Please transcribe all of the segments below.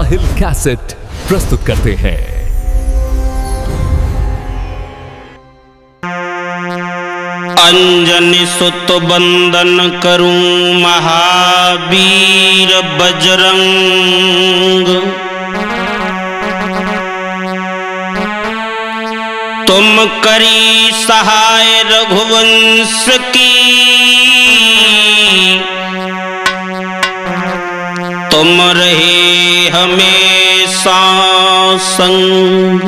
साहिल cassette प्रस्तुत करते हैं। अंजनी सुत बंदन करूं महावीर बजरंग, तुम करी सहाय रघुवंश की, तुम रहे हमेशा संग।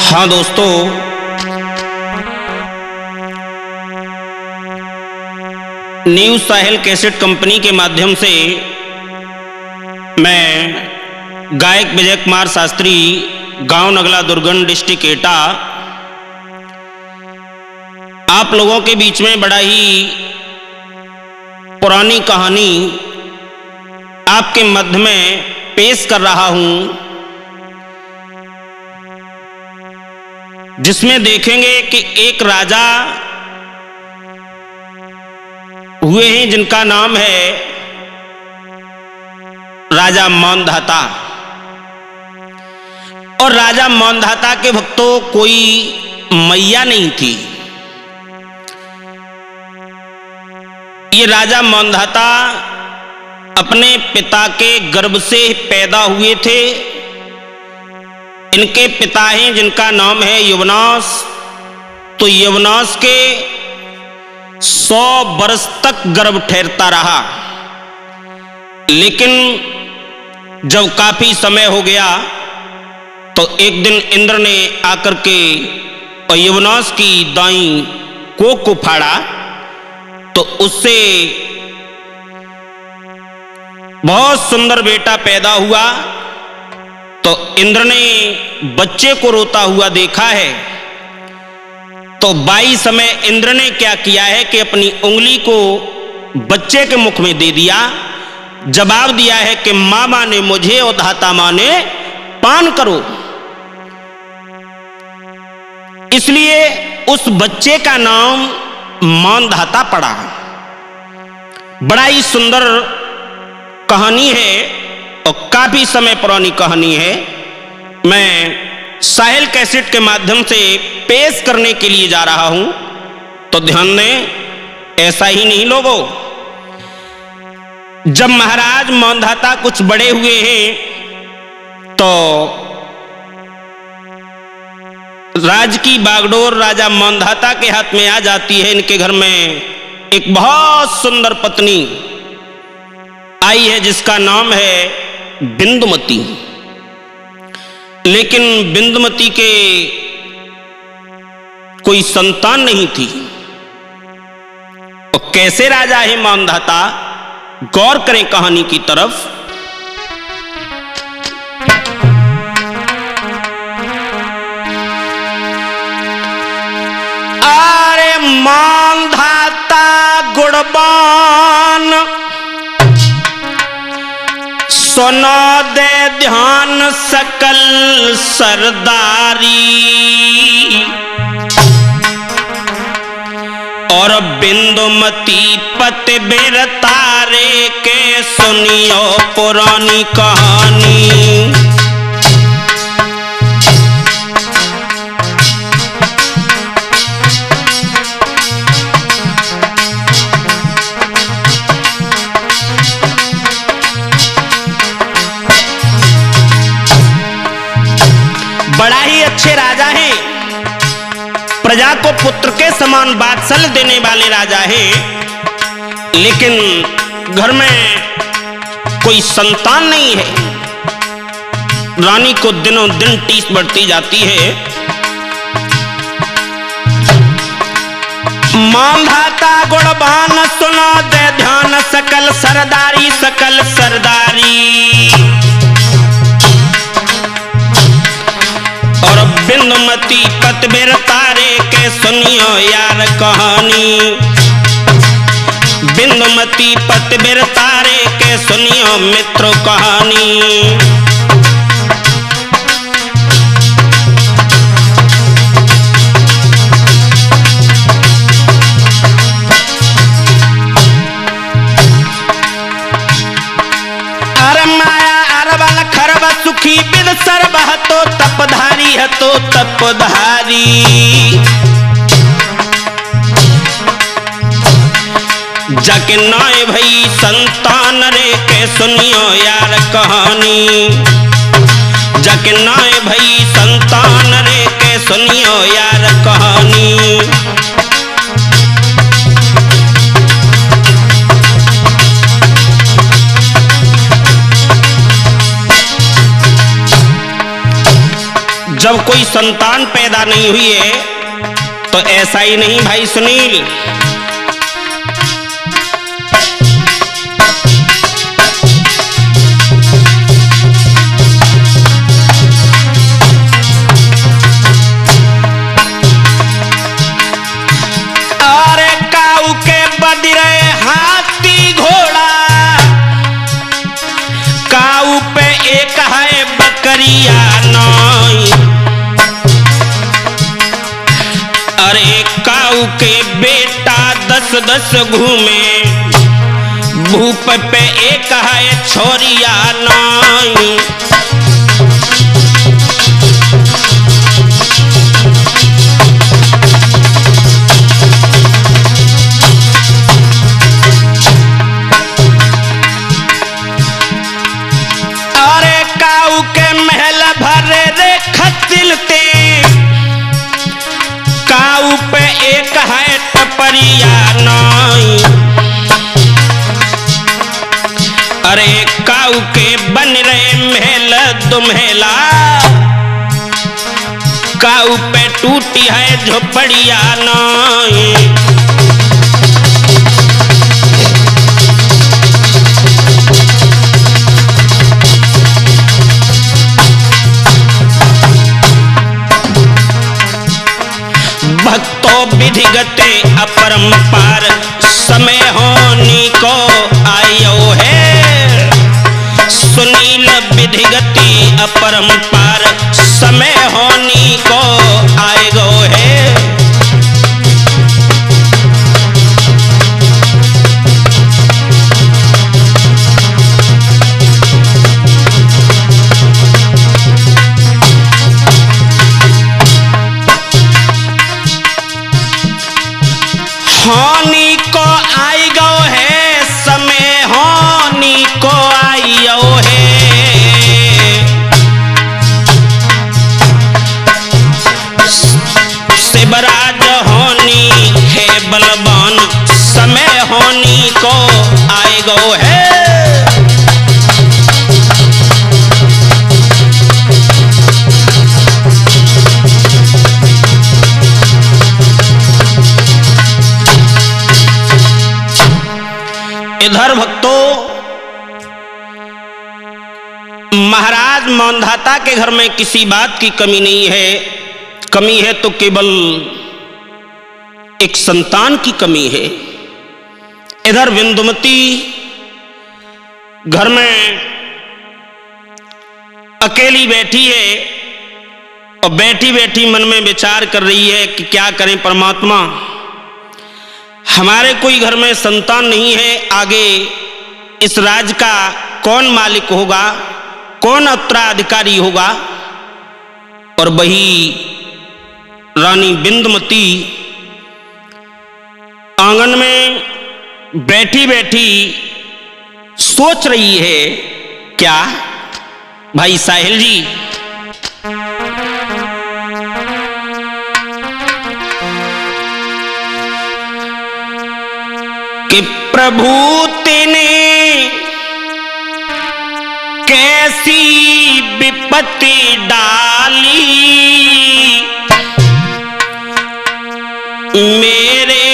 हाँ दोस्तों, न्यू साहिल कैसेट कंपनी के माध्यम से मैं गायक विजय कुमार शास्त्री, गांव नगला दुर्गन, डिस्ट्रिक्ट एटा, आप लोगों के बीच में बड़ा ही पुरानी कहानी आपके मध्य में पेश कर रहा हूं, जिसमें देखेंगे कि एक राजा हुए हैं जिनका नाम है राजा मौनधाता। और राजा मौनधाता के भक्तों कोई मैया नहीं थी। ये राजा मौनधाता अपने पिता के गर्भ से पैदा हुए थे। इनके पिता हैं जिनका नाम है युवनाश। तो युवनाश के 100 वर्ष तक गर्भ ठहरता रहा, लेकिन जब काफी समय हो गया तो एक दिन इंद्र ने आकर के युवनाश की दाई कोख को फाड़ा, तो उससे बहुत सुंदर बेटा पैदा हुआ। तो इंद्र ने बच्चे को रोता हुआ देखा है, तो 22 समय इंद्र ने क्या किया है कि अपनी उंगली को बच्चे के मुख में दे दिया। जवाब दिया है कि मां माने मुझे और धाता माने पान करो। इसलिए उस बच्चे का नाम मौनधाता पड़ा। बड़ा ही सुंदर कहानी है और काफी समय पुरानी कहानी है। मैं साहिल कैसेट के माध्यम से पेश करने के लिए जा रहा हूं, तो ध्यान दें। ऐसा ही नहीं लोगों, जब महाराज मौनधाता कुछ बड़े हुए हैं तो राज की बागडोर राजा मौनधाता के हाथ में आ जाती है। इनके घर में एक बहुत सुंदर पत्नी आई है जिसका नाम है बिंदुमती। लेकिन बिंदुमती के कोई संतान नहीं थी। और कैसे राजा है मौनधाता, गौर करें कहानी की तरफ। अरे मौनधाता गुणवान, सुनो दे ध्यान सकल सरदारी। और बिंदुमती पति बिरतारे के सुनियो पुरानी कहानी। बड़ा ही अच्छे राजा हैं, प्रजा को पुत्र के समान वात्सल्य देने वाले राजा हैं, लेकिन घर में कोई संतान नहीं है। रानी को दिनों दिन टीस बढ़ती जाती है। मौनधाता गुणवान, सुनो दे ध्यान सकल सरदारी, सकल सरदारी। और बिंदुमती पति बिरतारे के सुनियो यार कहानी। बिंदुमती पति बिरतारे के सुनियो मित्रों कहानी। है तो तपधारी। जाके नाय भई संतान रे के सुनियो यार कहानी। जाके नाय भई संतान रे के सुनियो यार कहानी। जब कोई संतान पैदा नहीं हुई है तो ऐसा ही नहीं भाई सुनील, अरे काऊ के बदरे हाथी घोड़ा, काऊ पे एक है बकरिया नाई। अरे काऊ के बेटा 10-10 घूमे, भूप पे एक है छोरिया नाई। अरे काऊ के महल भरे रे खतिलते, काऊ पे एक है टपरिया नाई। अरे काऊ के बन रहे महल दुमहेला, काऊ पे टूटी है झोपड़िया नाई। भक्तों विधिगते अपरंपार, समय होनी को आयो है। सुनील विधिगति अपरंपार, समय होनी को आएगो है। होनी को आई गो है, समय होनी को आयो है। शिवराज होनी है बलवान, समय होनी को आई गो है। इधर भक्तों, महाराज मानधाता के घर में किसी बात की कमी नहीं है। कमी है तो केवल एक संतान की कमी है। इधर बिंदुमती घर में अकेली बैठी है और बैठी बैठी मन में विचार कर रही है कि क्या करें परमात्मा, हमारे कोई घर में संतान नहीं है। आगे इस राज का कौन मालिक होगा, कौन उत्तराधिकारी होगा। और वही रानी बिंदुमती आंगन में बैठी बैठी सोच रही है। क्या भाई साहिल जी? कि प्रभु तेने कैसी विपत्ति डाली, मेरे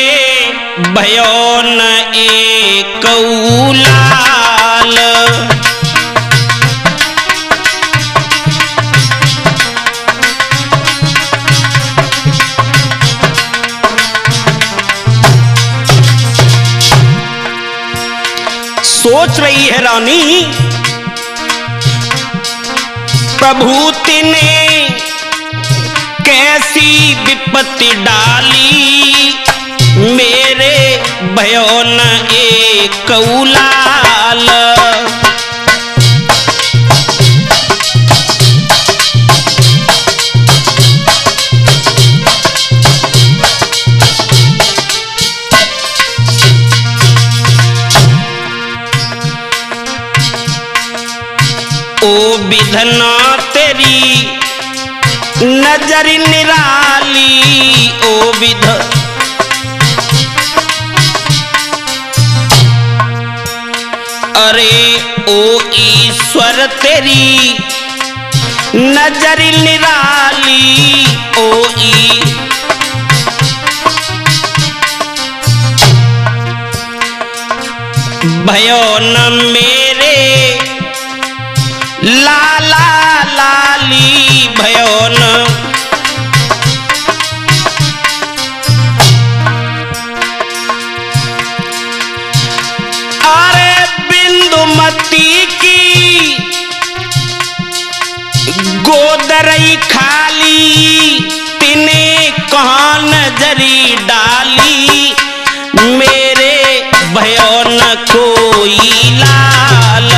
भयो न एक लाल। सोच रही है रानी, प्रभु ने कैसी विपत्ति डाली, मेरे भयो न एक लाल। ओ विधना तेरी नजर निराली, ओ विध अरे ओ ईश्वर तेरी नजर निराली, ओ भयो न मेरे लाला लाली, भयो न अरे बिंदुमती की गोदरई खाली, तिने कहाँ नजरी डाली, मेरे भयो न कोई लाल।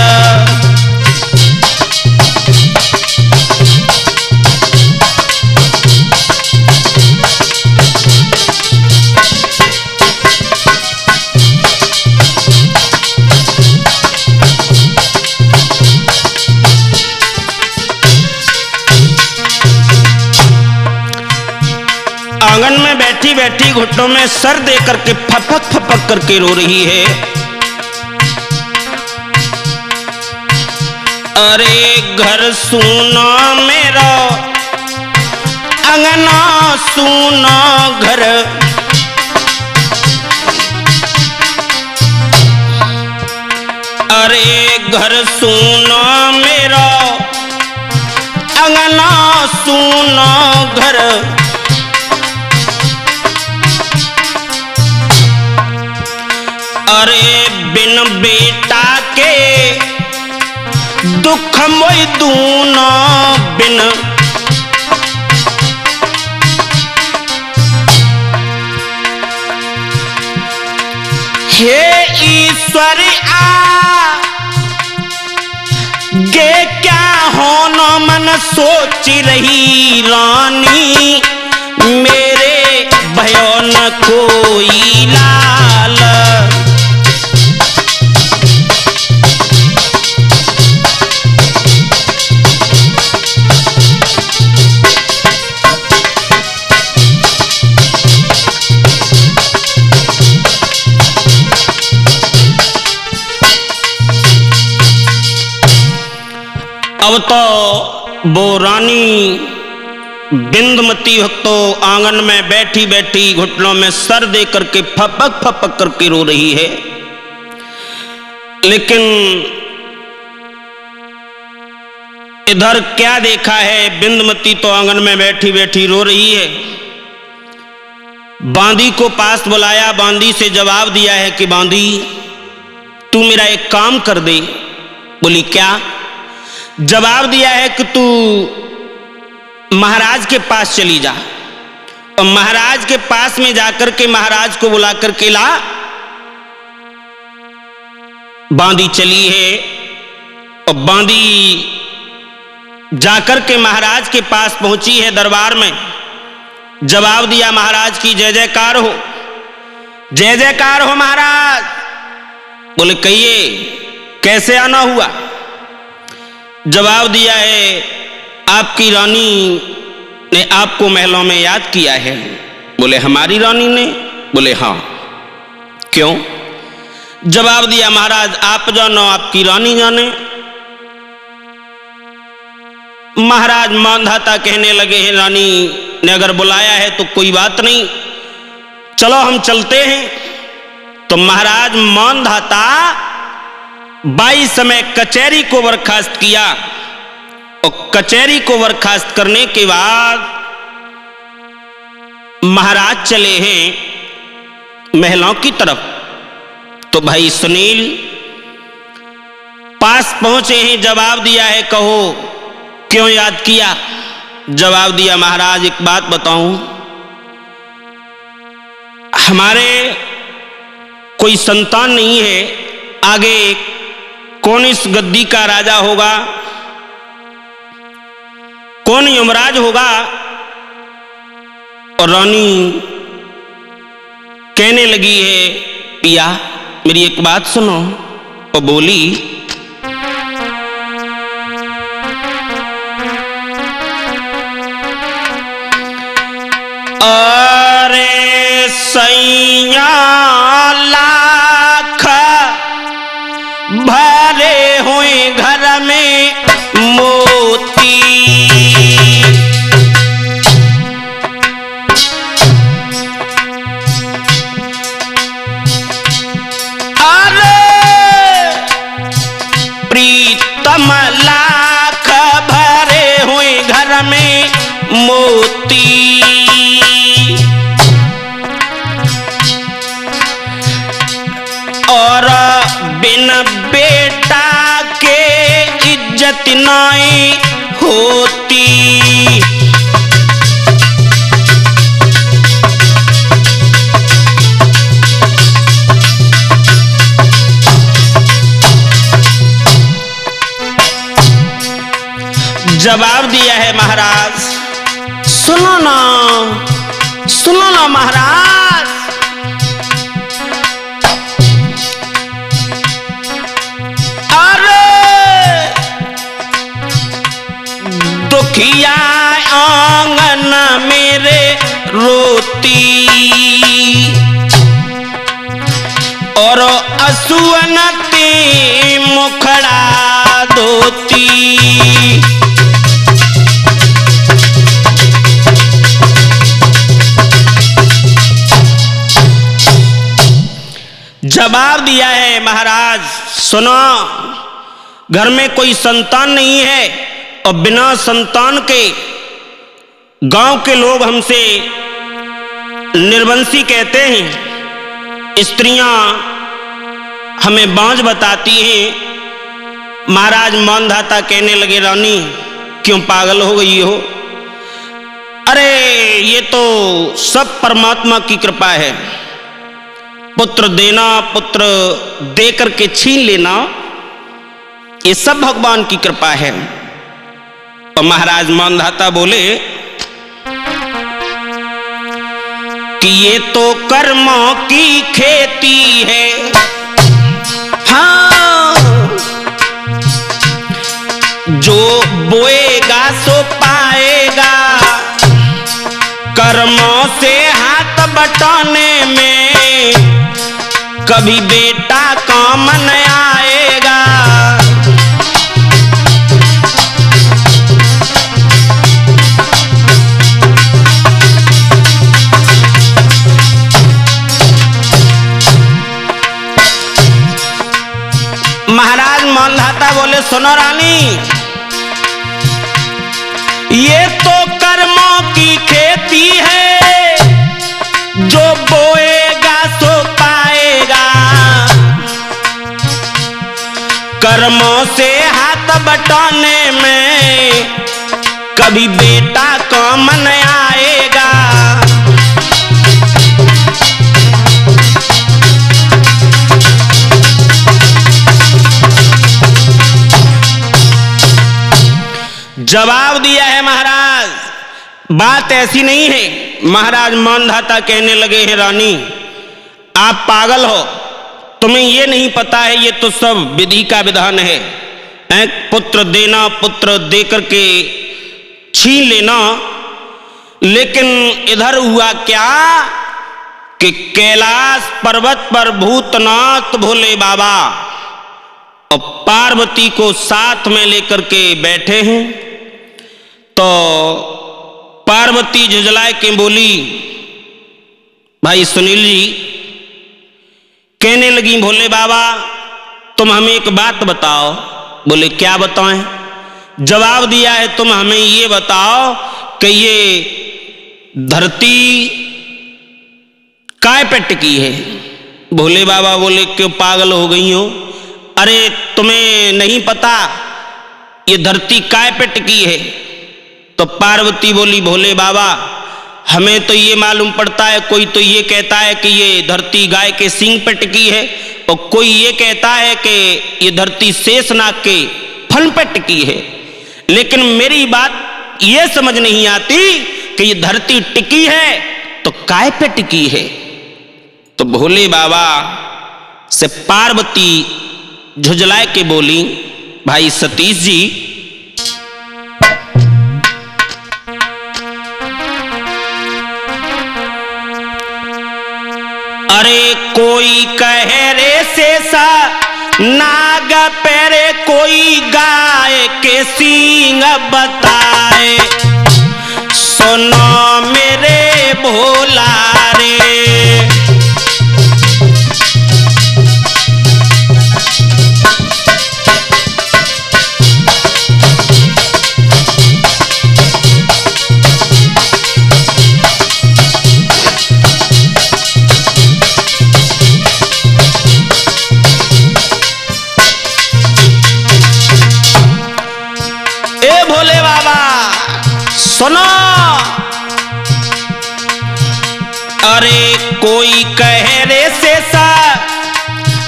आंगन में बैठी बैठी घुटनों में सर दे करके फपक फपक करके रो रही है। अरे घर सुना मेरा, अंगना सुना घर, अरे घर सुना मेरा, अंगना सुना घर, अरे बिन बेटा के दुख मोई दूना, बिन हे ईश्वर आ गे क्या होना मन सोच रही रानी, मेरे भयो न कोई लाल। अब तो वो रानी बिंदुमती भक्तो आंगन में बैठी बैठी घुटनों में सर दे करके फपक फपक करके रो रही है। लेकिन इधर क्या देखा है, बिंदुमती तो आंगन में बैठी बैठी रो रही है। बांदी को पास बुलाया, बांदी से जवाब दिया है कि बांदी तू मेरा एक काम कर दे। बोली क्या? जवाब दिया है कि तू महाराज के पास चली जा और महाराज के पास में जाकर के महाराज को बुला करके ला। बांदी चली है और बांदी जाकर के महाराज के पास पहुंची है दरबार में। जवाब दिया महाराज की जय जयकार हो, जय जयकार हो महाराज। बोले कहिए कैसे आना हुआ? जवाब दिया है आपकी रानी ने आपको महलों में याद किया है। बोले हमारी रानी ने? बोले हाँ। क्यों? जवाब दिया महाराज आप जानो आपकी रानी जाने। महाराज मानधाता कहने लगे हैं रानी ने अगर बुलाया है तो कोई बात नहीं, चलो हम चलते हैं। तो महाराज मानधाता 22 समय कचहरी को बर्खास्त किया और कचहरी को बर्खास्त करने के बाद महाराज चले हैं महलों की तरफ। तो भाई सुनील पास पहुंचे हैं, जवाब दिया है कहो क्यों याद किया? जवाब दिया महाराज एक बात बताऊं, हमारे कोई संतान नहीं है, आगे कौन इस गद्दी का राजा होगा, कौन यमराज होगा? और रानी कहने लगी है पिया मेरी एक बात सुनो। और बोली अरे सैया लाख भरे हुए घर में मोती, अरे प्रीतम लाख भरे हुए घर में मोती, और बिन बेटा के इज्जत नहीं होती। जवाब दिया है महाराज, सुनो ना महाराज, दुखिया आंगन मेरे रोती, और असुअन ते मुखड़ा धोती। जवाब दिया है महाराज, सुनो, घर में कोई संतान नहीं है और बिना संतान के गांव के लोग हमसे निर्वंशी कहते हैं, स्त्रियां हमें बांझ बताती हैं। महाराज मानधाता कहने लगे, रानी क्यों पागल हो गई हो? अरे ये तो सब परमात्मा की कृपा है, पुत्र देना, पुत्र दे करके छीन लेना, ये सब भगवान की कृपा है। और महाराज मानधाता बोले कि ये तो कर्मों की खेती है, हाँ, जो बोएगा सो पाएगा, कर्मों से हाथ बटाने में कभी बेटा काम न आएगा। महाराज मानधाता बोले, सुनो रानी, ये तो कर्मों की खेती है, जो बोएगा सो पाएगा, कर्मों से हाथ बटाने में कभी बेटा काम न आएगा। जवाब दिया है महाराज, बात ऐसी नहीं है। महाराज मानधाता कहने लगे हैं, रानी आप पागल हो, तुम्हें ये नहीं पता है, ये तो सब विधि का विधान है। पुत्र देना, पुत्र दे करके छीन लेना, लेकिन इधर हुआ क्या कि कैलाश पर्वत पर भूतनाथ भोले बाबा और पार्वती को साथ में लेकर के बैठे हैं। तो पार्वती झुंझला के बोली, भाई सुनील जी, कहने लगी, भोले बाबा तुम हमें एक बात बताओ। बोले क्या बताएं? जवाब दिया है, तुम हमें ये बताओ कि ये धरती काय पे टिकी है? भोले बाबा बोले, क्यों पागल हो गई हो? अरे तुम्हें नहीं पता ये धरती काय पे टिकी है? तो पार्वती बोली, भोले बाबा हमें तो ये मालूम पड़ता है, कोई तो ये कहता है कि ये धरती गाय के सींग पे टिकी है, और कोई ये कहता है कि ये धरती शेषनाग के फन पे टिकी है। लेकिन मेरी बात ये समझ नहीं आती कि ये धरती टिकी है तो काय पे टिकी है? तो भोले बाबा से पार्वती झुंझला के बोली, भाई सतीश जी, अरे कोई कहे रे शेषा नाग पैरे, कोई गाय के सींग बताए, सुनो मेरे भोला रे। सुनो, अरे कोई कहे रे शेषा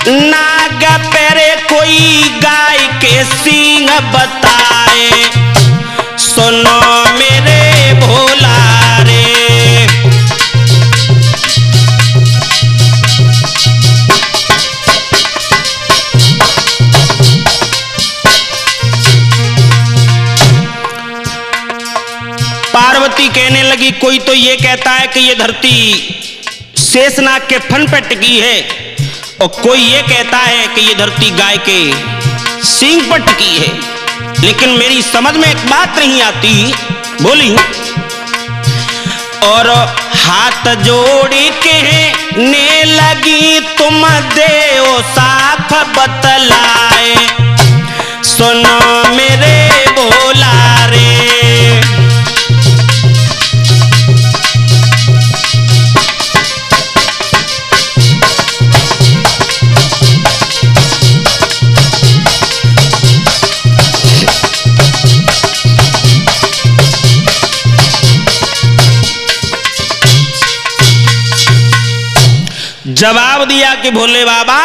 नाग पैरे, कोई गाय के सींग बताए, सुनो मेरे भोला रे। पार्वती कहने लगी, कोई तो ये कहता है कि ये धरती शेषनाग के फन पर टिकी है, और कोई ये कहता है कि ये धरती गाय के सींग पर टिकी है, लेकिन मेरी समझ में एक बात नहीं आती। बोली, और हाथ जोड़ी कहने लगी, तुम देओ साफ बतलाए, सुनो मेरे भोला रे। जवाब दिया कि भोले बाबा,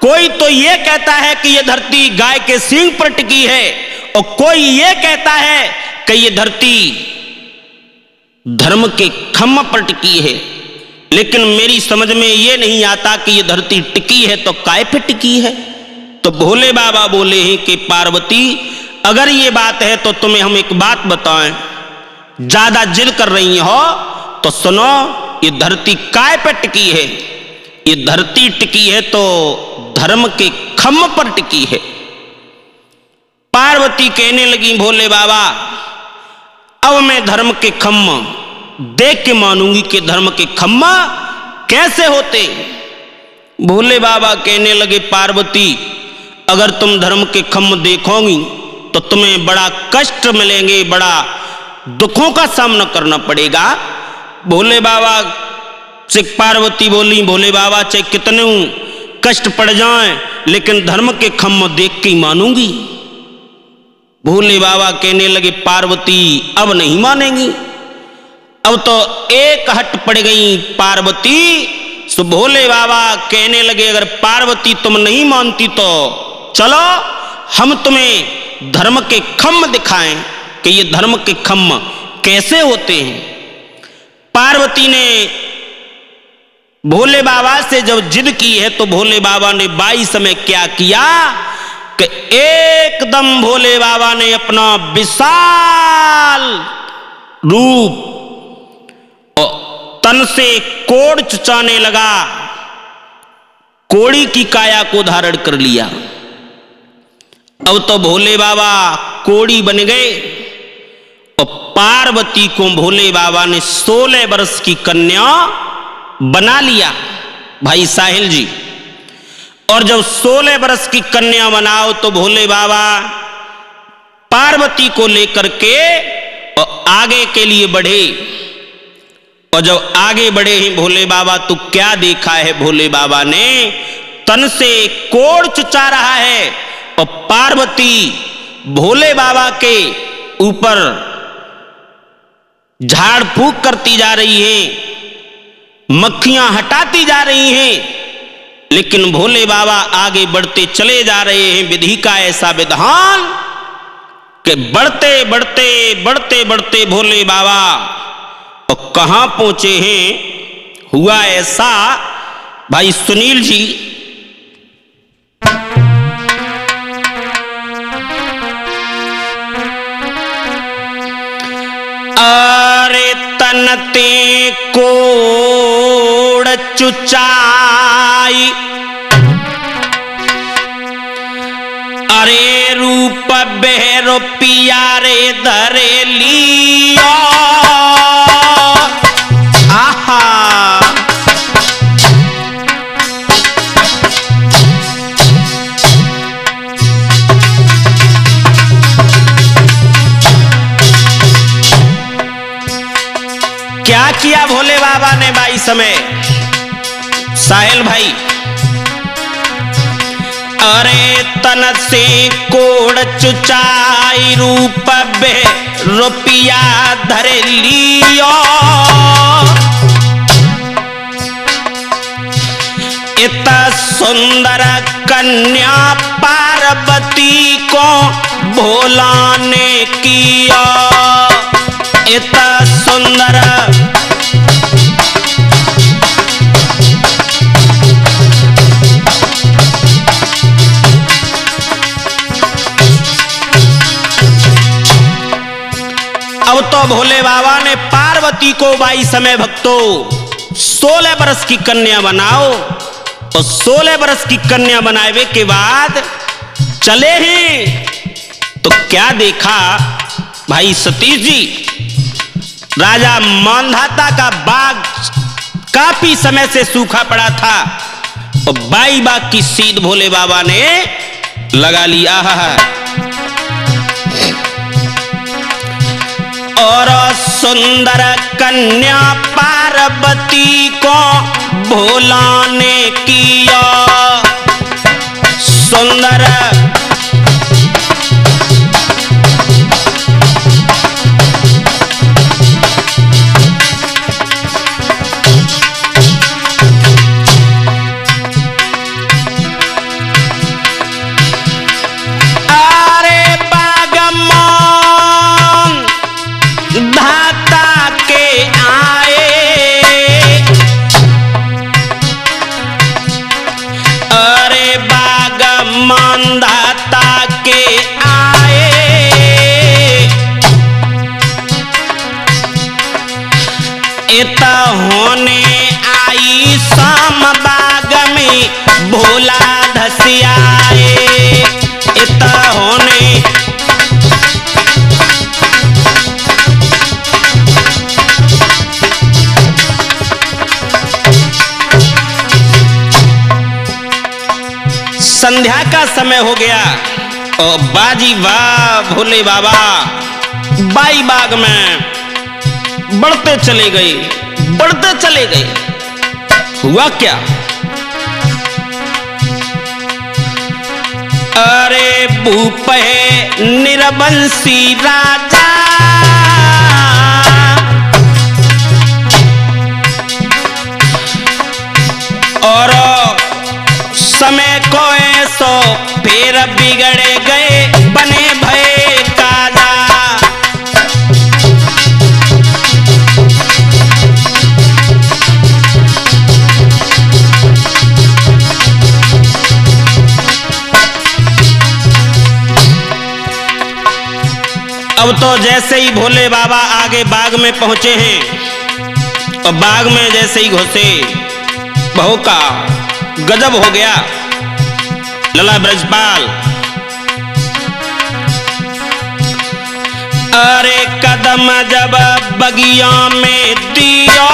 कोई तो ये कहता है कि ये धरती गाय के सींग पर टिकी है, और कोई ये कहता है कि ये धरती धर्म के खम्भ पर टिकी है, लेकिन मेरी समझ में ये नहीं आता कि ये धरती टिकी है तो काय पे टिकी है। तो भोले बाबा बोले हैं कि पार्वती, अगर ये बात है तो तुम्हें हम एक बात बताएं, ज्यादा जिद कर रही हो तो सुनो, ये धरती काय पर टिकी है? ये धरती टिकी है तो धर्म के खम्भ पर टिकी है। पार्वती कहने लगी, भोले बाबा, अब मैं धर्म के खम्भ देख के मानूंगी कि धर्म के खम्भ कैसे होते। भोले बाबा कहने लगे, पार्वती, अगर तुम धर्म के खम्भ देखोगी तो तुम्हें बड़ा कष्ट मिलेंगे, बड़ा दुखों का सामना करना पड़ेगा। भोले बाबा से पार्वती बोली, भोले बाबा चाहे कितने कष्ट पड़ जाएं, लेकिन धर्म के खम्भ देख के ही मानूंगी। भोले बाबा कहने लगे, पार्वती अब नहीं मानेंगी। अब तो एक हट पड़ गई पार्वती। सो भोले बाबा कहने लगे, अगर पार्वती तुम नहीं मानती तो चलो हम तुम्हें धर्म के खम्भ दिखाएं कि ये धर्म के खम्भ कैसे होते हैं। पार्वती ने भोले बाबा से जब जिद की है तो भोले बाबा ने 22 में क्या किया कि एकदम भोले बाबा ने अपना विशाल रूप और तन से कोड़ चुचाने लगा, कोड़ी की काया को धारण कर लिया। अब तो भोले बाबा कोड़ी बन गए और पार्वती को भोले बाबा ने 16 वर्ष की कन्या बना लिया, भाई साहिल जी। और जब 16 वर्ष की कन्या बनाओ तो भोले बाबा पार्वती को लेकर के और आगे के लिए बढ़े। और जब आगे बढ़े ही भोले बाबा, तो क्या देखा है भोले बाबा ने, तन से कोड़ चुचा रहा है और पार्वती भोले बाबा के ऊपर झाड़ फूंक करती जा रही है, मक्खियां हटाती जा रही हैं, लेकिन भोले बाबा आगे बढ़ते चले जा रहे हैं। विधि का ऐसा विधान कि बढ़ते बढ़ते बढ़ते बढ़ते भोले बाबा और कहां पहुंचे हैं। हुआ ऐसा, भाई सुनील जी, अरे तनते कोड़ चुचाई, अरे रूप बेरो पियारे धरे लियो। आहा क्या किया भोले बाबा ने भाई समय साहिल भाई, अरे तन से कोड़ चुचाई रूप बे रुपया धरे लियो। इतना सुंदर कन्या पार्वती को भोला ने किया, इतना सुंदर अब तो भोले बाबा ने पार्वती को बाई समय भक्तों 16 बरस की कन्या बनाओ, और 16 बरस की कन्या बनाए के बाद चले ही तो क्या देखा भाई सतीश जी, राजा मांधाता का बाग काफी समय से सूखा पड़ा था और बाई बाग की सीध भोले बाबा ने लगा लिया है। और सुंदर कन्या पार्वती को भोला ने किया सुंदर, होने आई शाम बाग में भोला धसियाए, इतना होने संध्या का समय हो गया और बाजी वाह भोले बाबा बाई बाग में बढ़ते चले गए, बढ़ते चले गए। हुआ क्या, अरे भूप है निरबंसी राजा, और समय को ऐसो फिर बिगड़े गए बने भय काजा। अब तो जैसे ही भोले बाबा आगे बाग में पहुंचे हैं और बाग में जैसे ही घुसे बहू का गजब हो गया। लला ब्रजपाल अरे कदम जब बगिया में दिया,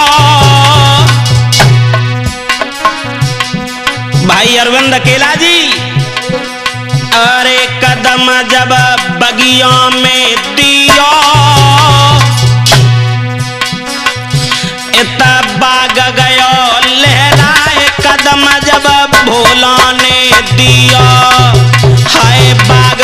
भाई अरविंद अकेला जी, अरे कदम जब बगिया में दिया, इतना बाग गयो लहराए कदम जब भोला ने दिया। हाय बाग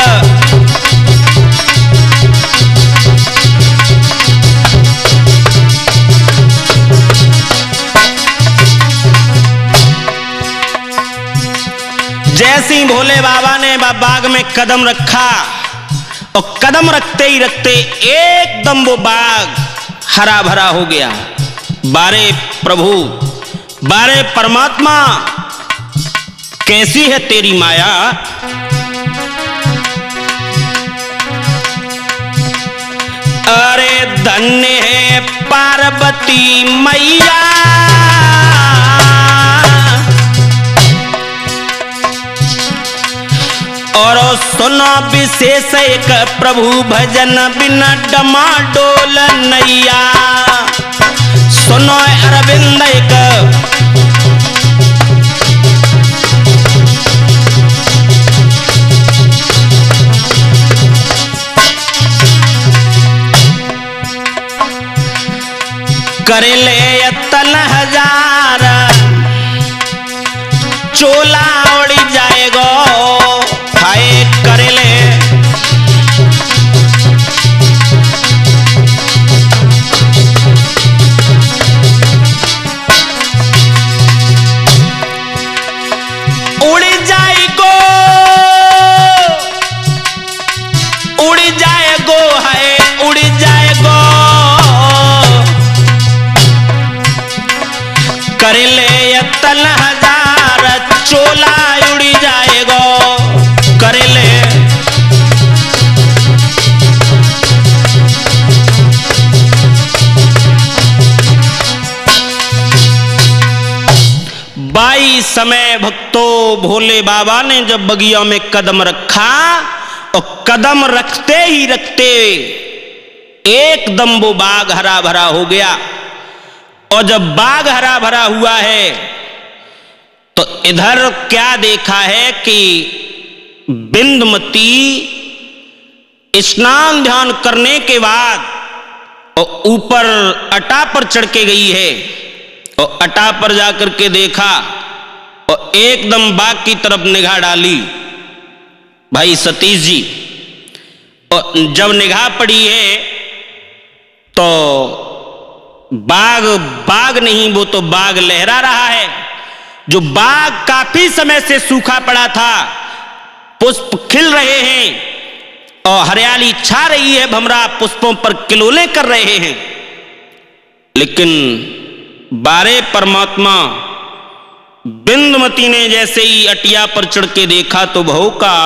जैसे ही भोले बाबा ने बाग में कदम रखा और कदम रखते ही रखते एकदम वो बाग हरा भरा हो गया। बारे प्रभु, बारे परमात्मा, कैसी है तेरी माया। अरे धन्य है पार्वती मैया, और सुनो विशेष एक प्रभु भजन बिना डमाडोल नैया। सुनो अरविंद एक करे ले तन हजार चोला उड़ जाएगो हाय करे ले उड़ जाएगो हाय उड़ जाएगो कर ले तन हजार चोला उड़ जाएगो कर ले बाई समय भक्तों भोले बाबा ने जब बगिया में कदम रखा और कदम रखते ही रखते एकदम वो बाग हरा भरा हो गया। और जब बाग हरा भरा हुआ है तो इधर क्या देखा है कि बिंदुमती स्नान ध्यान करने के बाद और ऊपर अटा पर चढ़ के गई है और अटा पर जाकर के देखा और एकदम बाग की तरफ निगाह डाली भाई सतीश जी। और जब निगाह पड़ी है तो बाग नहीं वो तो बाग लहरा रहा है। जो बाग काफी समय से सूखा पड़ा था, पुष्प खिल रहे हैं और हरियाली छा रही है, भमरा पुष्पों पर किलोले कर रहे हैं। लेकिन बारे परमात्मा बिंदुमती ने जैसे ही अटिया पर चढ़ के देखा तो भौंका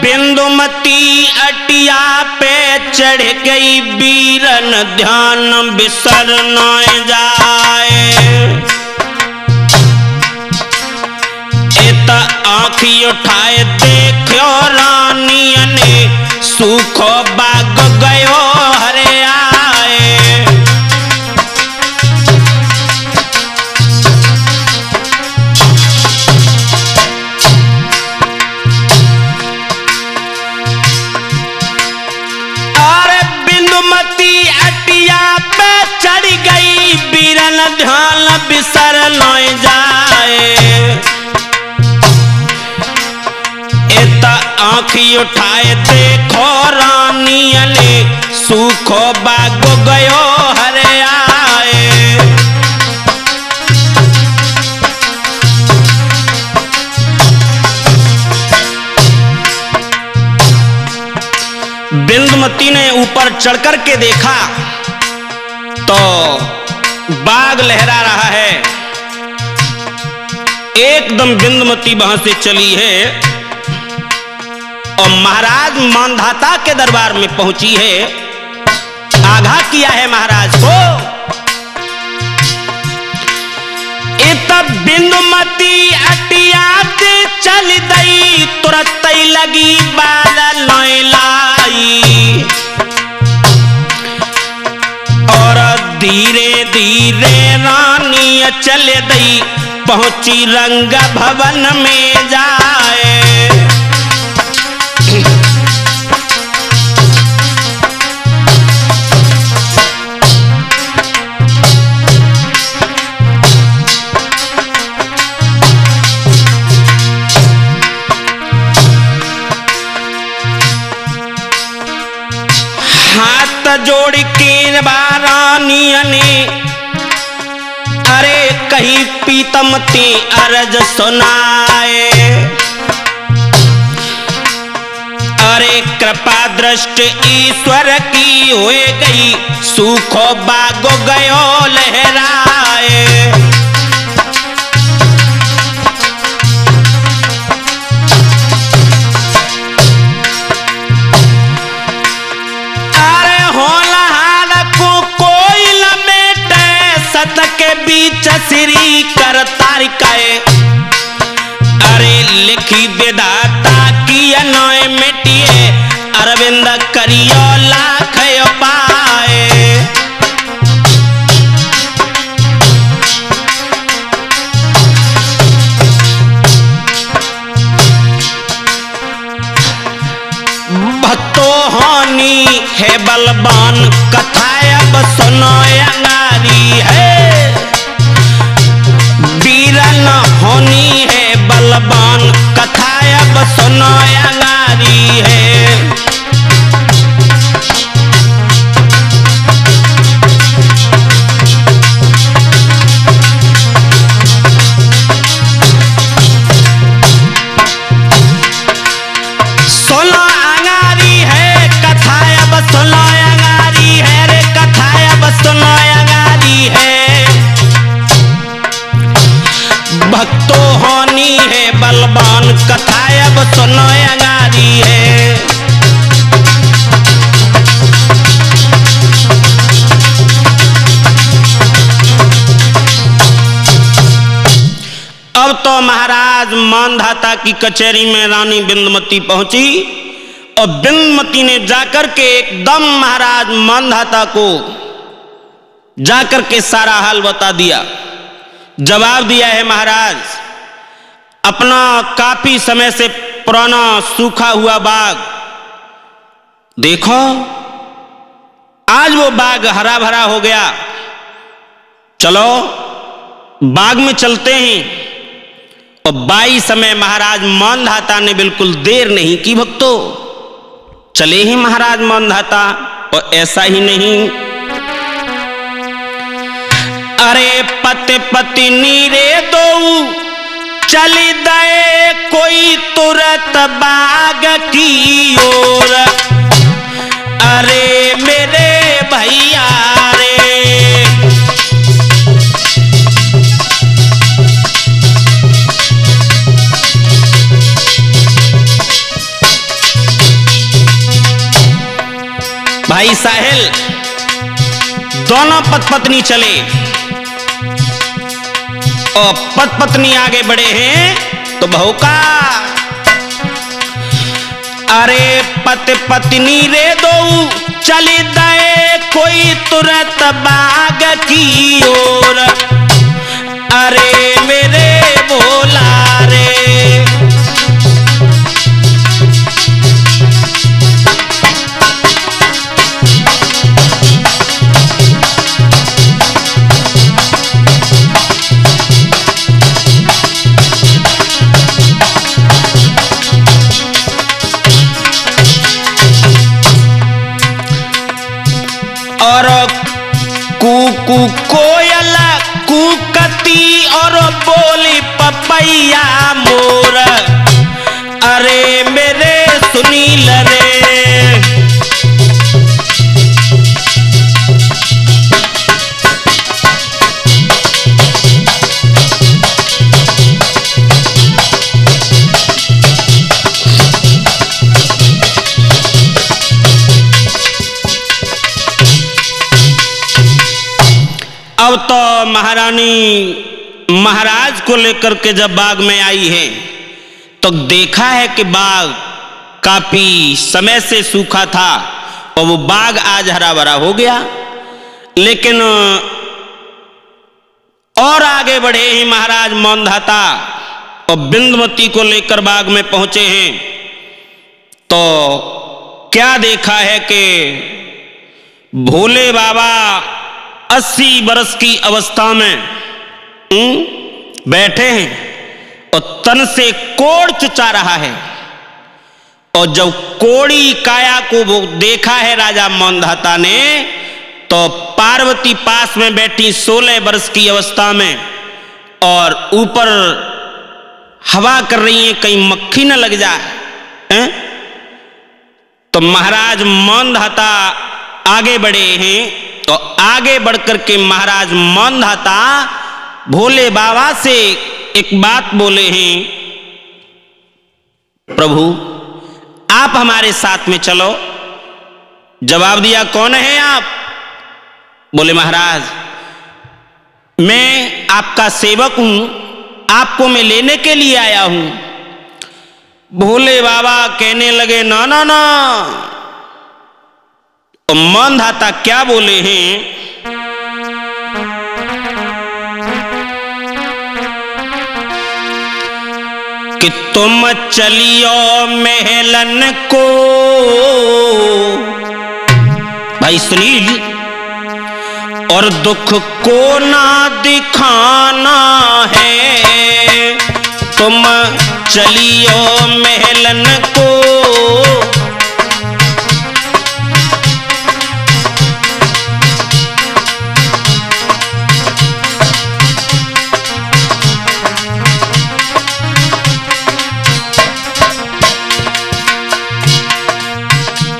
बिंदुमती अटिया पे चढ़ गई बीरन ध्यान बिसर न जाए। एता आँखी उठाए देखो रानी ने सूखो बाग गयो हरे आए। चढ़ गई बीरन ध्यान बिसर न जाए। एता आँखी उठाए देखो रानी ने सूखो बाग गयो हरे आए। बिंदुमती ने ऊपर चढ़कर के देखा तो बाग लहरा रहा है। एकदम बिंदुमती वहां से चली है और महाराज मानधाता के दरबार में पहुंची है। आगाह किया है महाराज को। तब बिंदुमती अटिया से चल गई तुरंत ही लगी बाल लाई और धीरे धीरे रानी चल गई पहुंची रंग भवन में जाए। हाथ जोड़ के रानी ने अरे कहीं पीतम ते अर्ज सुनाए। अरे कृपा दृष्ट ईश्वर की हो गई सूखो बाग गयो लहराए। बीच श्री कर तारिकाए, अरे लिखी विधाता की अनोय मिटिए, अरविंद करियो लाख पाए। भक्तो हानि है बलवान, कथा अब सुनो अंगारी है। वीरन होनी है बलवान, कथा अब सुनो अंगारी है। भक्तो होनी है बलवान, कथा अब सुनो अंगारी है। अब तो महाराज मानधाता की कचहरी में रानी बिंदुमती पहुंची और बिंदुमती ने जाकर के एकदम महाराज मानधाता को जाकर के सारा हाल बता दिया। जवाब दिया है महाराज, अपना काफी समय से पुराना सूखा हुआ बाग देखो, आज वो बाग हरा भरा हो गया। चलो बाग में चलते हैं। और बाई समय महाराज मानधाता ने बिल्कुल देर नहीं की। भक्तों चले ही महाराज मानधाता, और ऐसा ही नहीं, अरे पति पत्नी रे दो चली दे कोई तुरंत बाग की ओर, अरे मेरे भैया रे। भाई साहिल दोनों पति पत्नी चले और पति पत्नी आगे बढ़े हैं तो बहू का, अरे पति पत्नी रे दो चली दे कोई तुरंत बाग की ओर, अरे मेरे बोला रे। और कूकू कोयल कूकती और बोली पपैया मोर, अरे मेरे सुनील रे। अब तो महारानी महाराज को लेकर के जब बाग में आई है तो देखा है कि बाग काफी समय से सूखा था और वो बाग आज हरा भरा हो गया। लेकिन और आगे बढ़े ही महाराज मानधाता और बिंदुमती को लेकर बाग में पहुंचे हैं तो क्या देखा है कि भोले बाबा 80 वर्ष की अवस्था में बैठे हैं और तन से कोड़ चुचा रहा है। और जब कोड़ी काया को वो देखा है राजा मानधाता ने तो पार्वती पास में बैठी 16 वर्ष की अवस्था में और ऊपर हवा कर रही है कहीं मक्खी न लग जाए। तो महाराज मानधाता आगे बढ़े हैं तो आगे बढ़कर के महाराज मानधाता भोले बाबा से एक बात बोले हैं, प्रभु आप हमारे साथ में चलो। जवाब दिया, कौन है आप? बोले महाराज मैं आपका सेवक हूं, आपको मैं लेने के लिए आया हूं। भोले बाबा कहने लगे ना ना ना। तो मानधाता क्या बोले हैं कि तुम चलियो महलन को। भाई सुनील, और दुख को ना दिखाना है, तुम चलियो महलन को।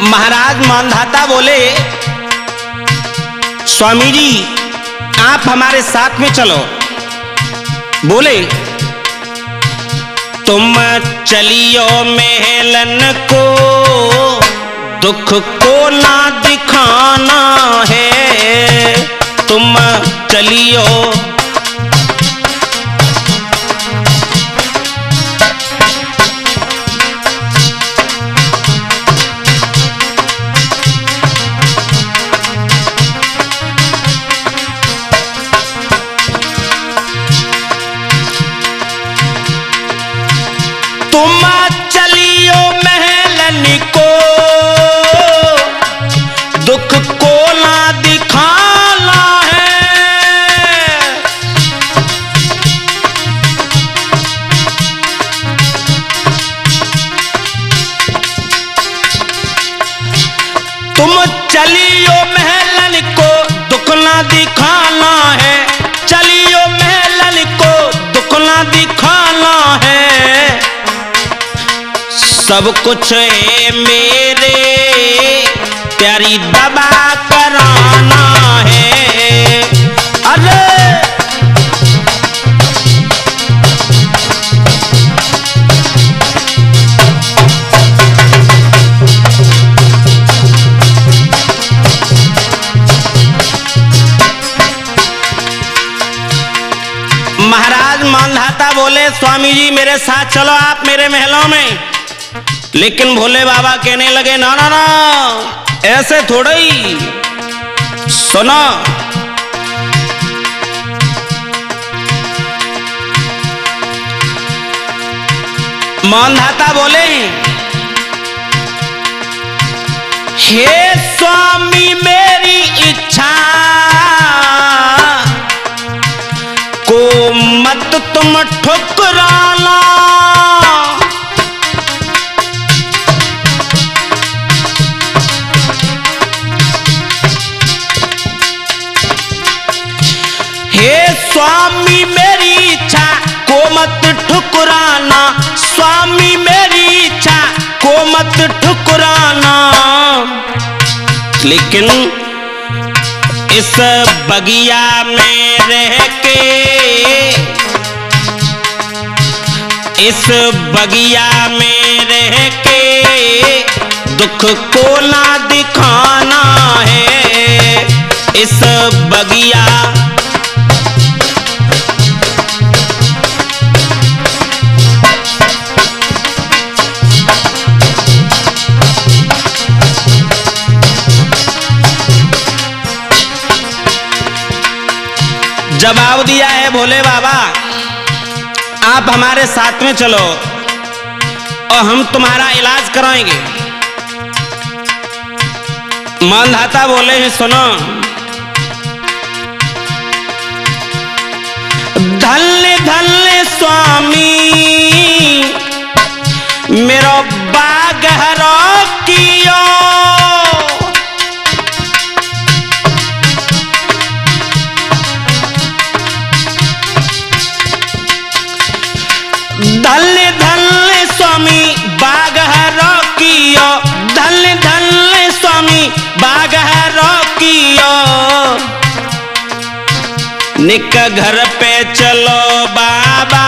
महाराज मानधाता बोले स्वामी जी आप हमारे साथ में चलो। बोले तुम चलियो महलन को, दुख को ना दिखाना है, तुम चलियो। तुम चलियो महलन को, दुख को ना दिखाना है। तुम चलियो महलन को, दुख ना दिखाना है, चलियो महलन को, दुख ना दिखाना है। सब कुछ है मेरे, तेरी दबा कराना है। अरे महाराज मानधाता बोले स्वामी जी मेरे साथ चलो आप मेरे महलों में। लेकिन भोले बाबा कहने लगे ना ना ना, ऐसे थोड़ा ही। सुनो, मानधाता बोले हे स्वामी मेरी इच्छा को मत तुम ठुकराना। स्वामी मेरी इच्छा को मत ठुकराना, स्वामी मेरी इच्छा को मत ठुकराना। लेकिन इस बगिया में रह के, इस बगिया में रह के दुख को ना दिखाना है। इस बगिया जवाब दिया है भोले बाबा आप हमारे साथ में चलो और हम तुम्हारा इलाज कराएंगे। मानधाता बोले हैं सुनो, धन्य धन्य स्वामी मेरो बाग हरो कियो। धन्य धन्य स्वामी बाग हरो कियो, धन्य धन्य स्वामी बाग हरो कियो। निक घर पे चलो बाबा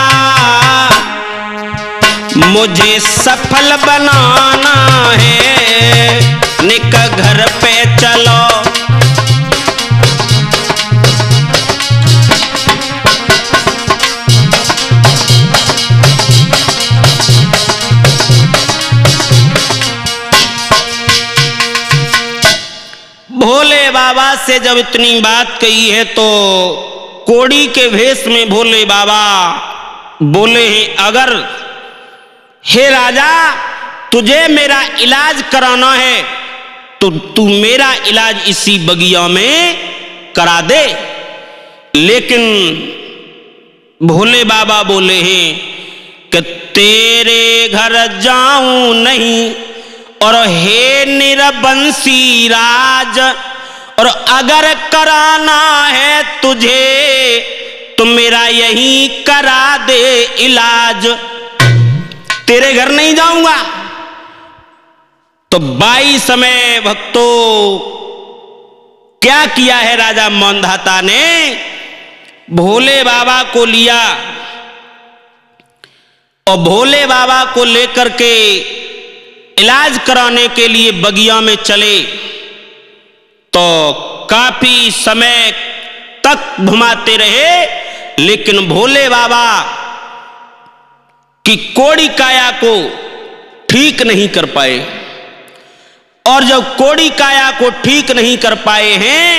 मुझे सफल बनाना है। निक घर पे चलो भोले बाबा से जब इतनी बात कही है तो कोड़ी के भेष में भोले बाबा बोले हैं, अगर हे राजा तुझे मेरा इलाज कराना है तो तू मेरा इलाज इसी बगिया में करा दे। लेकिन भोले बाबा बोले हैं कि तेरे घर जाऊं नहीं, और हे निरबंसी राज, और अगर कराना है तुझे तो मेरा यही करा दे इलाज, तेरे घर नहीं जाऊंगा। तो 22 समय भक्तों क्या किया है राजा मांधाता ने, भोले बाबा को लिया और भोले बाबा को लेकर के इलाज कराने के लिए बगिया में चले। तो काफी समय तक घुमाते रहे, लेकिन भोले बाबा की कोड़ी काया को ठीक नहीं कर पाए। और जब कोड़ी काया को ठीक नहीं कर पाए हैं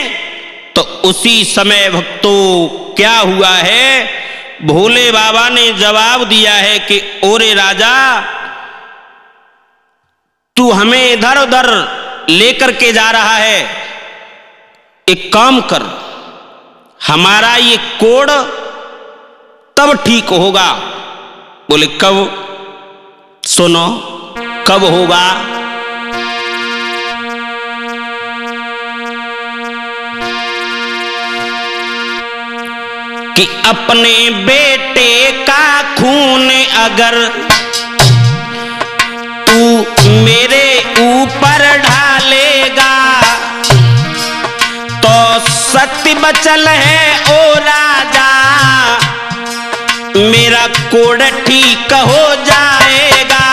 तो उसी समय भक्तों क्या हुआ है, भोले बाबा ने जवाब दिया है कि ओरे राजा, तू हमें इधर उधर लेकर के जा रहा है, एक काम कर, हमारा ये कोड़ तब ठीक होगा। बोले कब? सुनो कब होगा। कि अपने बेटे का खून अगर तू मेरे ऊपर ढालेगा तो सत्य बचल है ओ राजा, मेरा कोड़ ठीक हो जाएगा।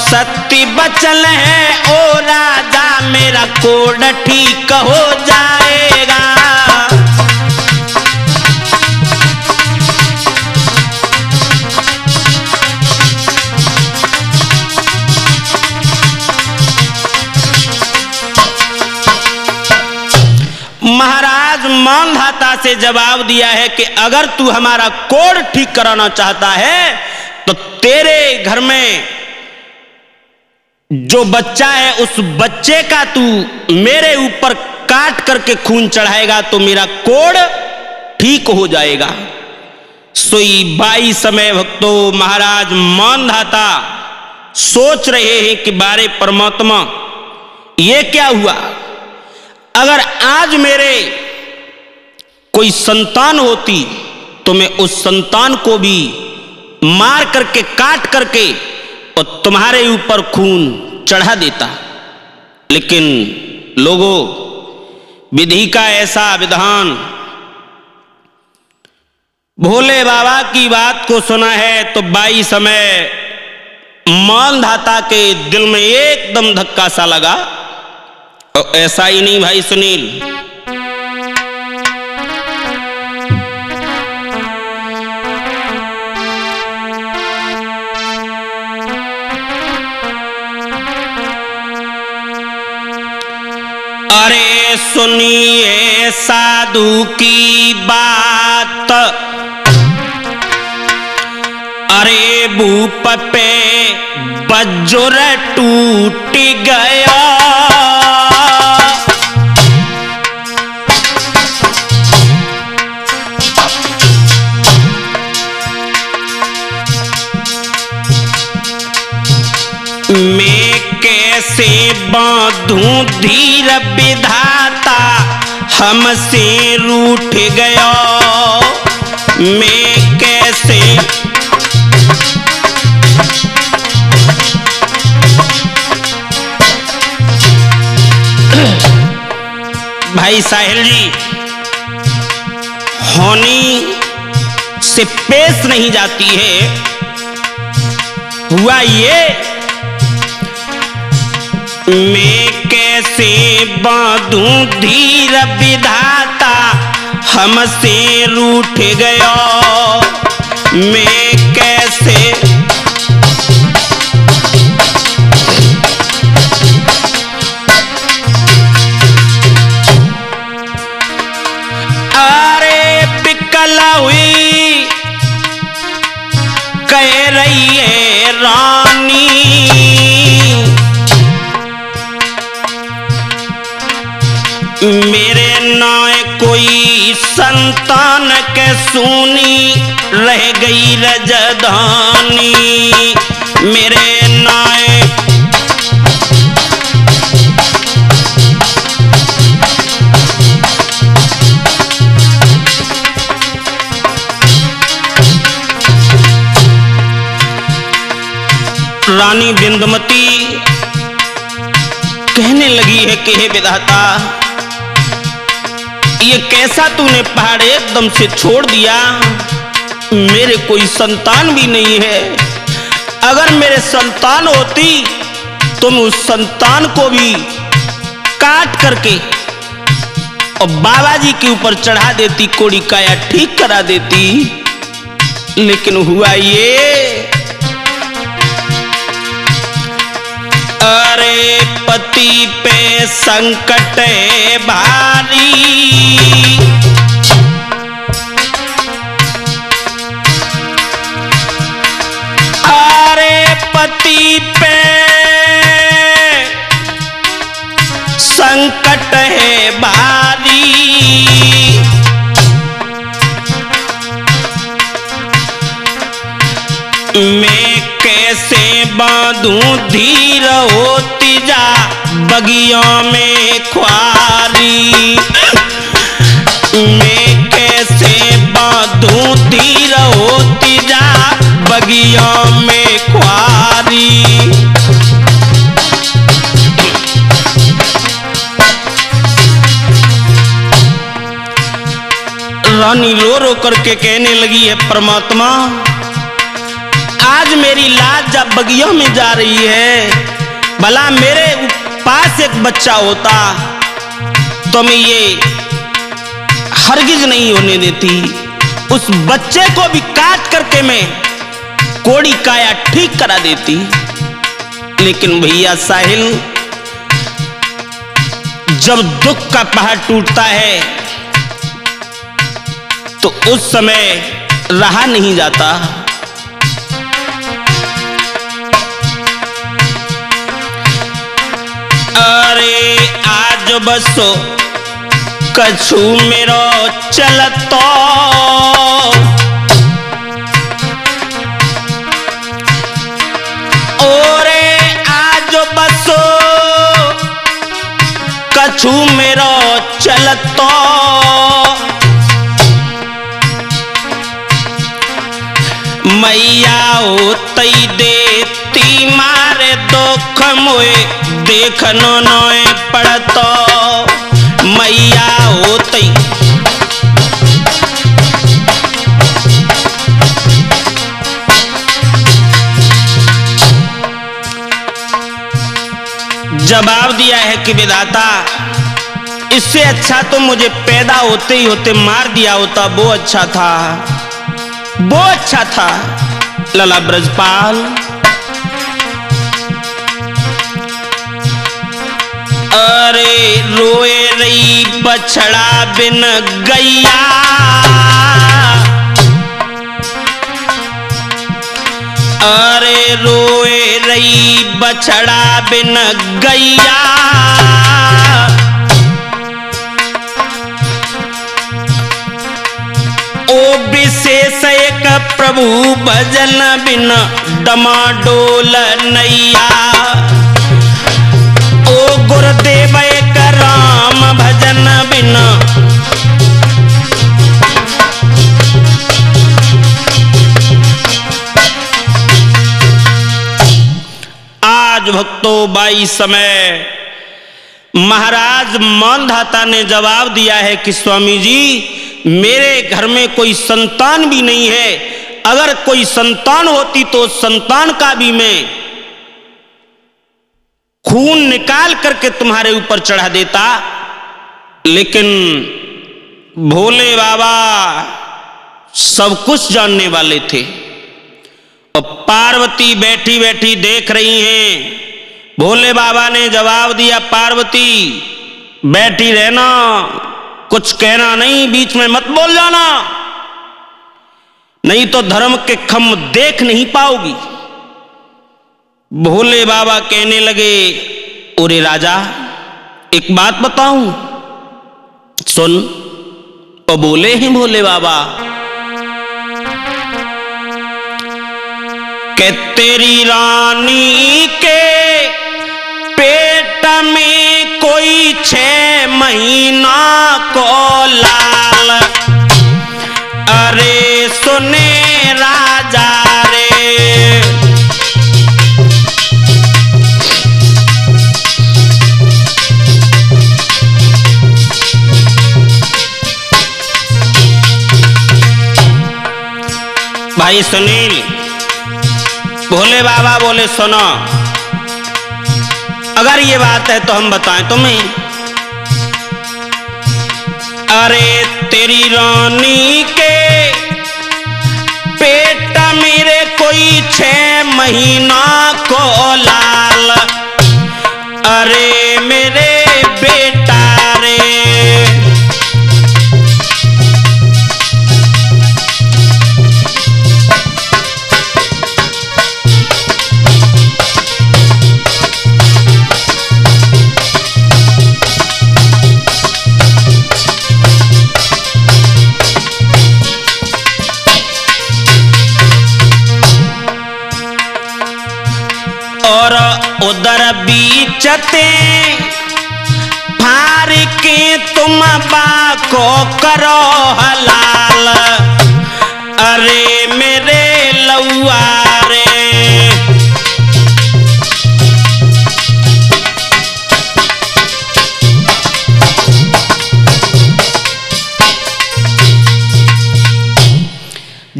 सत्य बचल है ओ राजा, मेरा कोड़ ठीक हो जाएगा। महाराज मांधाता से जवाब दिया है कि अगर तू हमारा कोड़ ठीक कराना चाहता है तो तेरे घर में जो बच्चा है उस बच्चे का तू मेरे ऊपर काट करके खून चढ़ाएगा तो मेरा कोड़ ठीक हो जाएगा। सोई 22 समय भक्तों महाराज मांधाता सोच रहे हैं कि बारे परमात्मा ये क्या हुआ, अगर आज मेरे कोई संतान होती तो मैं उस संतान को भी मार करके काट करके और तुम्हारे ऊपर खून चढ़ा देता। लेकिन लोगों, विधि का ऐसा विधान, भोले बाबा की बात को सुना है तो 22 समय मांधाता के दिल में एकदम धक्का सा लगा। और ऐसा ही नहीं भाई सुनील, अरे सुनिए साधु की बात, अरे भूप पे बज्र टूट गया। मैं कैसे बांधूं धीर विधाता, हमसे रूठ गया। मैं कैसे भाई साहिल जी होनी से पेश नहीं जाती है। हुआ ये, मैं कैसे बांधूं धीर विधाता हमसे रूठ गया, मैं कैसे हुई कह रही है रानी, मेरे नाय कोई संतान के सूनी रह गई रजधानी, मेरे नाय रानी बिंदुमती कहने लगी है कि हे विधाता, ये कैसा तूने पहाड़ एकदम से छोड़ दिया, मेरे कोई संतान भी नहीं है। अगर मेरे संतान होती तो मैं उस संतान को भी काट करके और बाबा जी के ऊपर चढ़ा देती, कोड़ी काया ठीक करा देती। लेकिन हुआ ये, अरे पति पे संकट है भारी, अरे पति पे संकट है भारी, मैं कैसे बांधूं धीर होती जा बगियों में ख्वारी, मैं कैसे बांधूं धीर होती जा बगियों में ख्वारी। रानी रो रो करके कहने लगी है, परमात्मा आज मेरी लाज जब बगियों में जा रही है, भला मेरे पास एक बच्चा होता तो मैं ये हरगिज नहीं होने देती, उस बच्चे को भी काट करके मैं कोड़ी काया ठीक करा देती। लेकिन भैया साहिल, जब दुख का पहाड़ टूटता है तो उस समय रहा नहीं जाता। अरे आज बसो कछु मेरो चलतो, ओरे आज बसो कछु मेरो चलतो, मैया होतई देती मारे दुख मोए देखनो नोए पड़तो, मैया होतई जवाब दिया है कि विधाता, इससे अच्छा तो मुझे पैदा होते ही होते मार दिया होता, वो अच्छा था, वो अच्छा था। लला ब्रजपाल, अरे रोए रही बछड़ा बिन गैया, अरे रोए रही बछड़ा बिन गैया, ओ विशेष एक प्रभु भजन बिन डमाडोल नैया, ओ गुरुदेव एक राम भजन बिन आज भक्तों बाई समय महाराज मानधाता ने जवाब दिया है कि स्वामी जी मेरे घर में कोई संतान भी नहीं है, अगर कोई संतान होती तो संतान का भी मैं खून निकाल करके तुम्हारे ऊपर चढ़ा देता। लेकिन भोले बाबा सब कुछ जानने वाले थे। और पार्वती बैठी बैठी देख रही हैं। भोले बाबा ने जवाब दिया, पार्वती बैठी रहना, कुछ कहना नहीं, बीच में मत बोल जाना, नहीं तो धर्म के खम्भ देख नहीं पाओगी। भोले बाबा कहने लगे, ओरे राजा एक बात बताऊं, सुन। और बोले हैं भोले बाबा कि तेरी रानी के पेट में कोई 6 महीना को लाल, अरे सुने राजा रे, भाई सुनील, भोले बाबा बोले सुनो, अगर ये बात है तो हम बताएं तुम्हें। अरे तेरी रानी के पेट मेरे कोई 6 महीना को लाल, अरे मेरे बेटा रे, और उधर बीचते फार के तुम बाको करो हलाल, अरे मेरे लौआ रे,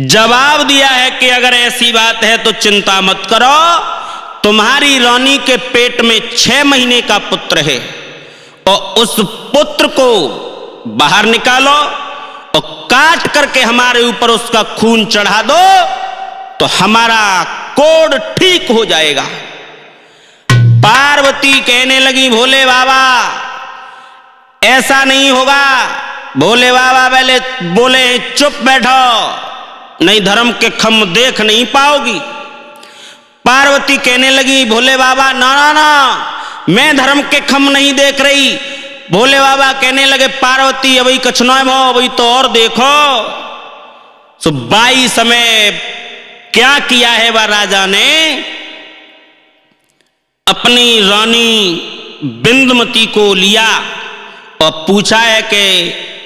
जवाब दिया है कि अगर ऐसी बात है तो चिंता मत करो, तुम्हारी रानी के पेट में 6 महीने का पुत्र है और उस पुत्र को बाहर निकालो और काट करके हमारे ऊपर उसका खून चढ़ा दो तो हमारा कोढ़ ठीक हो जाएगा। पार्वती कहने लगी, भोले बाबा ऐसा नहीं होगा। भोले बाबा पहले बोले, चुप बैठो, नहीं धर्म के खम्भ देख नहीं पाओगी। पार्वती कहने लगी, भोले बाबा ना ना ना, मैं धर्म के खम्भ नहीं देख रही। भोले बाबा कहने लगे, पार्वती अभी कछ न हो, अभी तो और देखो। सो 22 समय क्या किया है वह राजा ने, अपनी रानी बिंदुमती को लिया और पूछा है कि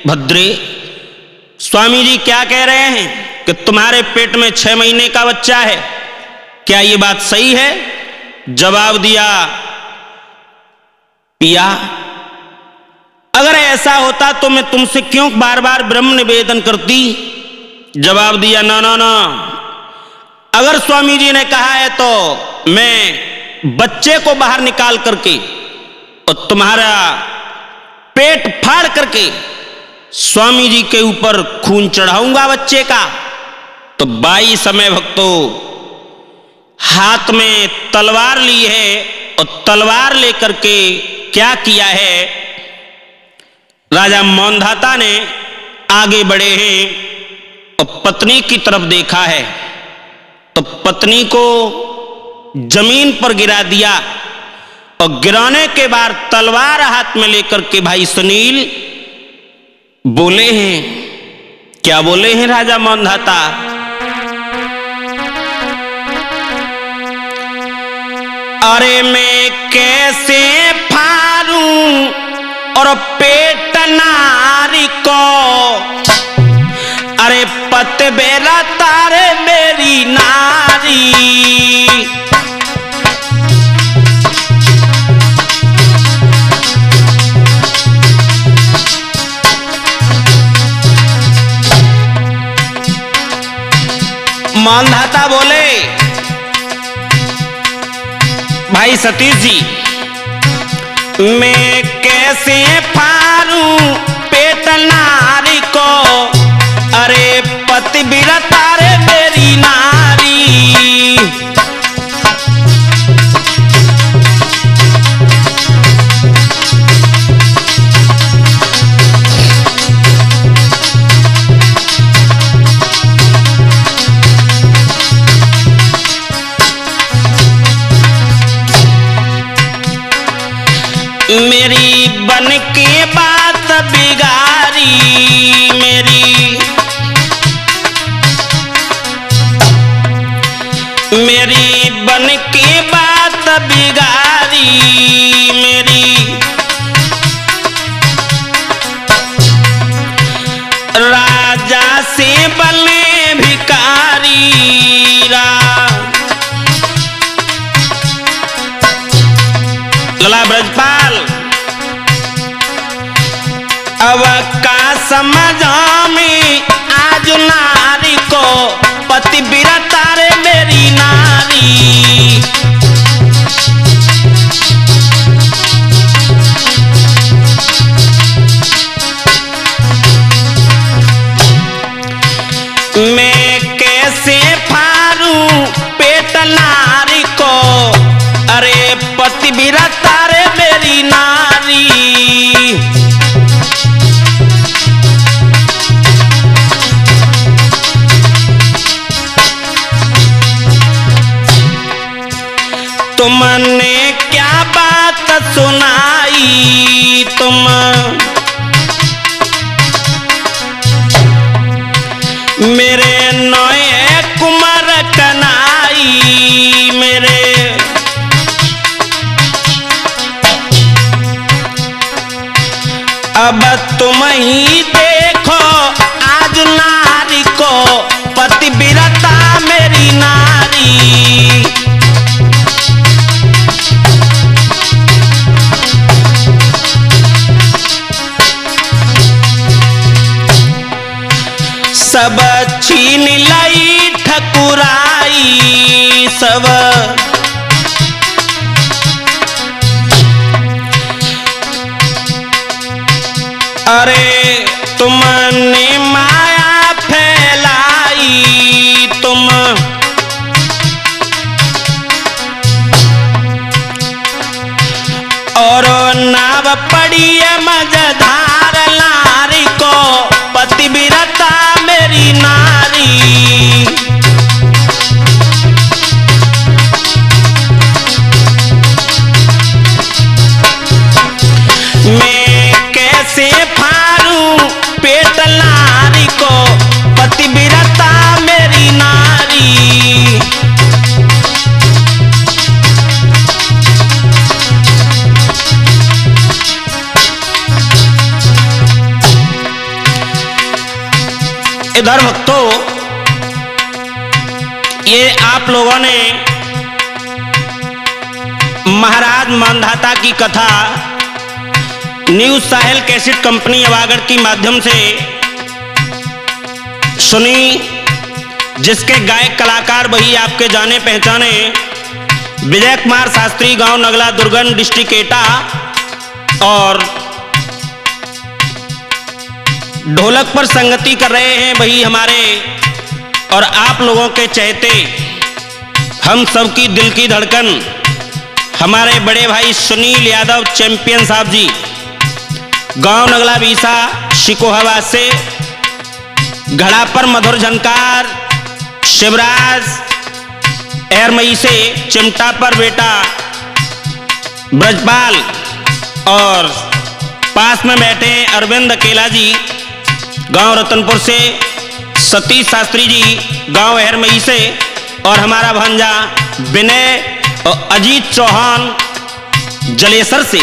भद्रे स्वामी जी क्या कह रहे हैं कि तुम्हारे पेट में 6 महीने का बच्चा है, क्या ये बात सही है? जवाब दिया, पिया अगर ऐसा होता तो मैं तुमसे क्यों बार बार ब्रह्म निवेदन करती। जवाब दिया, ना ना ना, अगर स्वामी जी ने कहा है तो मैं बच्चे को बाहर निकाल करके और तुम्हारा पेट फाड़ करके स्वामी जी के ऊपर खून चढ़ाऊंगा बच्चे का। तो 22 समय भक्तों हाथ में तलवार ली है और तलवार लेकर के क्या किया है, राजा मौनधाता ने आगे बढ़े हैं और पत्नी की तरफ देखा है तो पत्नी को जमीन पर गिरा दिया और गिराने के बाद तलवार हाथ में लेकर के भाई सुनील बोले हैं, क्या बोले हैं राजा मौनधाता, अरे मैं कैसे फाड़ूं और पेट नारी को, अरे पत बेरा तारे मेरी नारी। मानधाता बोले, भाई सतीश जी, मैं कैसे फारूं पेट नारी को, अरे पतिव्रता रे मेरी नारी। मेरी बन के बात बिगाड़ी, मेरी बन के बात बिगाड़ी, मेरी राजा से बने भिखारी। लला ब्रजपाल, अब का समझ में आज नारी को, पतिव्रता रे मेरी नारी। मैं कैसे फारूं पेट नारी को, अरे पतिव्रता रे मेरी नारी। तुमने क्या बात सुनाई, तुम मेरे नए कुमार कनाई, मेरे अब तुम ही देखो आज नारी को, पतिव्रता मेरी नारी। सब छीन लाई ठकुराई, सब अरे तुमने माया फैलाई, तुम और नाव पड़ी मझधार नारी को, पतिव्रता मेरी नारी। मैं कैसे फारूं पेट नारी को, पतिव्रता मेरी नारी। इधर भक्तों, ये आप लोगों ने महाराज मानधाता की कथा न्यूज साहिल कैसेट कंपनी अवागढ़ की माध्यम से सुनी, जिसके गायक कलाकार वही आपके जाने पहचाने विजय कुमार शास्त्री, गांव नगला, दुर्गम, डिस्ट्रिक्ट एटा, और ढोलक पर संगति कर रहे हैं वही हमारे और आप लोगों के चहेते, हम सबकी दिल की धड़कन, हमारे बड़े भाई सुनील यादव चैंपियन साहब जी, गांव नगला बीसा, शिकोहाबाद से। घड़ा पर मधुर झनकार शिवराज एरमई से, चिमटा पर बेटा ब्रजपाल, और पास में बैठे अरविंद अकेला जी, गांव रतनपुर से, सतीश शास्त्री जी, गांव एरमई से, और हमारा भांजा विनय और अजीत चौहान जलेसर से।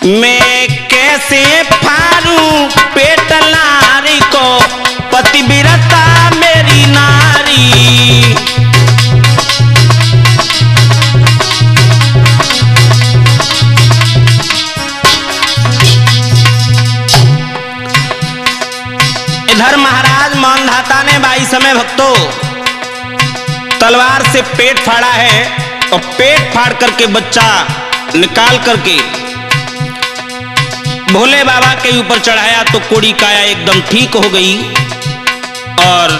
मैं कैसे फारूं पेट नारी को, पतिव्रता मेरी नारी। इधर महाराज मानधाता ने भाई समय भक्तों तलवार से पेट फाड़ा है और पेट फाड़ करके बच्चा निकाल करके भोले बाबा के ऊपर चढ़ाया तो कोड़ी काया एकदम ठीक हो गई और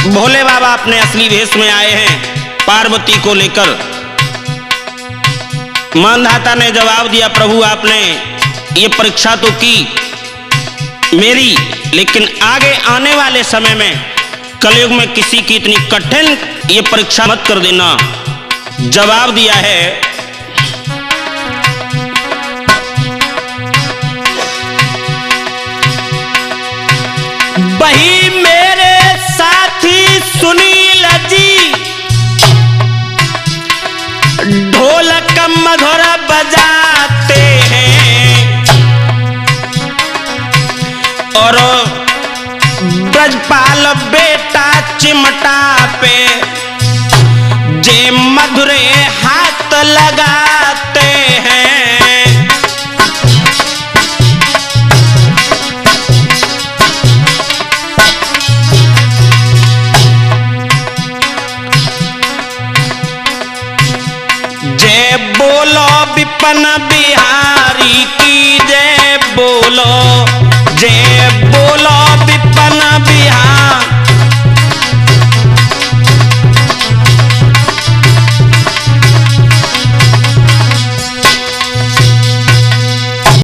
भोले बाबा अपने असली वेश में आए हैं पार्वती को लेकर। मानधाता ने जवाब दिया, प्रभु आपने ये परीक्षा तो की मेरी, लेकिन आगे आने वाले समय में कलयुग में किसी की इतनी कठिन ये परीक्षा मत कर देना। जवाब दिया है, वही मेरे साथी सुनील जी ढोलक मधुर बजाते हैं और ब्रजपाल बेटा चिमटा पे जे मधुरे हाथ लगाते हैं। जे बोलो विपन बिहारी